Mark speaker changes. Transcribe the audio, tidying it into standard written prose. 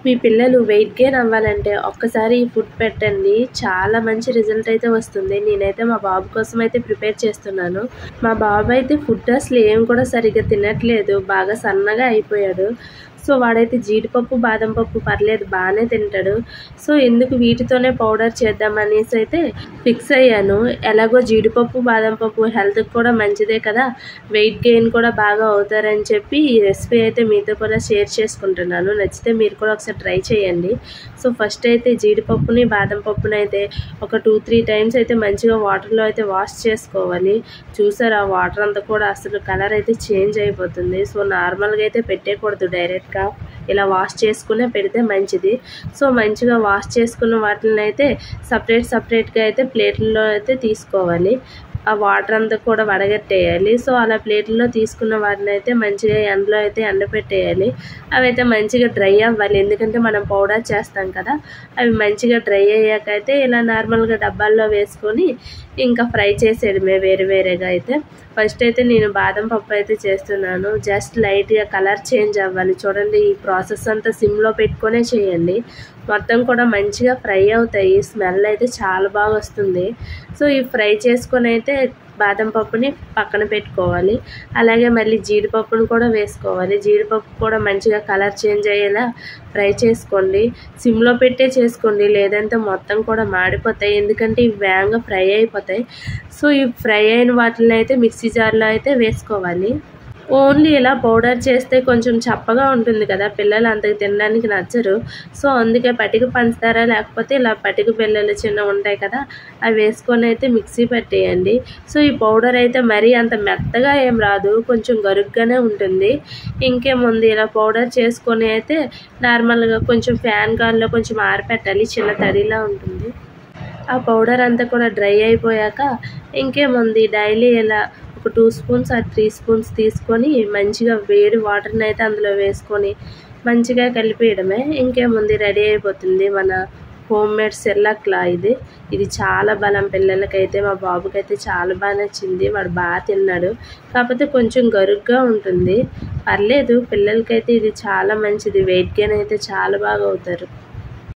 Speaker 1: మీ పిల్లలు weight gain అవ్వాలంటే ఒక్కసారి ఈ ఫుడ్ పెట్టండి. చాలా మంచి రిజల్ట్ అయితే వస్తుంది. నేనైతే మా బాబు కోసం అయితే ప్రిపేర్ చేస్తున్నాను. మా బాబు అయితే ఫుడ్ అసలు ఏం కూడా సరిగ్గా తినట్లేదు. బాగా సన్నగా అయిపోయాడు. సో వాడైతే జీడిపప్పు, బాదం పప్పు పర్లేదు బాగానే తింటాడు. సో ఎందుకు వీటితోనే పౌడర్ చేద్దామనేసి అయితే ఫిక్స్ అయ్యాను. ఎలాగో జీడిపప్పు, బాదం పప్పు హెల్త్కి కూడా మంచిదే కదా, వెయిట్ గెయిన్ కూడా బాగా అవుతారని చెప్పి ఈ రెసిపీ అయితే మీతో కూడా షేర్ చేసుకుంటున్నాను. నచ్చితే మీరు కూడా ఒకసారి ట్రై చేయండి. సో ఫస్ట్ అయితే జీడిపప్పుని, బాదం పప్పుని అయితే ఒక 2-3 టైమ్స్ అయితే మంచిగా వాటర్లో అయితే వాష్ చేసుకోవాలి. చూసారా వాటర్ అంతా కూడా అసలు కలర్ అయితే చేంజ్ అయిపోతుంది. సో నార్మల్గా అయితే పెట్టేయకూడదు, డైరెక్ట్గా ఇలా వాష్ చేసుకునే పెడితే మంచిది. సో మంచిగా వాష్ చేసుకున్న వాటిని అయితే సపరేట్గా అయితే ప్లేట్లలో అయితే తీసుకోవాలి. ఆ వాటర్ అంతా కూడా వడగట్టేయాలి. సో అలా ప్లేట్లలో తీసుకున్న వాటిని అయితే మంచిగా ఎండలో అయితే ఎండపెట్టేయాలి. అవి అయితే మంచిగా డ్రై అవ్వాలి, ఎందుకంటే మనం పౌడర్ చేస్తాం కదా. అవి మంచిగా డ్రై అయ్యాక అయితే ఇలా నార్మల్గా డబ్బాల్లో వేసుకొని ఇంకా ఫ్రై చేసేయడమే వేరేగా అయితే. ఫస్ట్ అయితే నేను బాదం పప్పు అయితే చేస్తున్నాను. జస్ట్ లైట్గా కలర్ చేంజ్ అవ్వాలి. చూడండి, ఈ ప్రాసెస్ అంతా సిమ్లో పెట్టుకొనే చేయండి. మొత్తం కూడా మంచిగా ఫ్రై అవుతాయి. స్మెల్ అయితే చాలా బాగా వస్తుంది. సో ఈ ఫ్రై చేసుకొని అయితే బాదం పప్పుని పక్కన పెట్టుకోవాలి. అలాగే మళ్ళీ జీడిపప్పును కూడా వేసుకోవాలి. జీడిపప్పు కూడా మంచిగా కలర్ చేంజ్ అయ్యేలా ఫ్రై చేసుకోండి. సిమ్లో పెట్టే చేసుకోండి, లేదంటే మొత్తం కూడా మాడిపోతాయి, ఎందుకంటే ఇవి వేగంగా ఫ్రై అయిపోతాయి. సో ఈ ఫ్రై అయిన వాటిని అయితే మిక్సీ జార్లో అయితే వేసుకోవాలి. ఓన్లీ ఇలా పౌడర్ చేస్తే కొంచెం చప్పగా ఉంటుంది కదా, పిల్లలు అంతకు తినడానికి నచ్చరు. సో అందుకే పటిక పంచదార లేకపోతే ఇలా పటిక బిళ్ళలు చిన్నవి ఉంటాయి కదా, అవి వేసుకొని అయితే మిక్సీ పట్టేయండి. సో ఈ పౌడర్ అయితే మరీ అంత మెత్తగా ఏం రాదు, కొంచెం గరుగ్గానే ఉంటుంది. ఇంకేముంది, ఇలా పౌడర్ చేసుకొని అయితే నార్మల్గా కొంచెం ఫ్యాన్ గాలిలో కొంచెం ఆరపెట్టాలి, చిన్న తడిలా ఉంటుంది. ఆ పౌడర్ అంతా కూడా డ్రై అయిపోయాక ఇంకేముంది, డైలీ ఇలా ఒక 2 స్పూన్స్ ఆర్ 3 స్పూన్స్ తీసుకొని మంచిగా వేడి వాటర్ని అయితే అందులో వేసుకొని మంచిగా కలిపేయడమే. ఇంకేముంది, రెడీ అయిపోతుంది మన హోమ్ మేడ్ సెర్లాక్లా. ఇది చాలా బలం పిల్లలకైతే. మా బాబుకైతే చాలా బాగా నచ్చింది, వాడు బాగా తిన్నాడు. కాకపోతే కొంచెం గరుగ్గా ఉంటుంది, పర్లేదు. పిల్లలకైతే ఇది చాలా మంచిది, వెయిట్ గెయిన్ అయితే చాలా బాగా అవుతారు.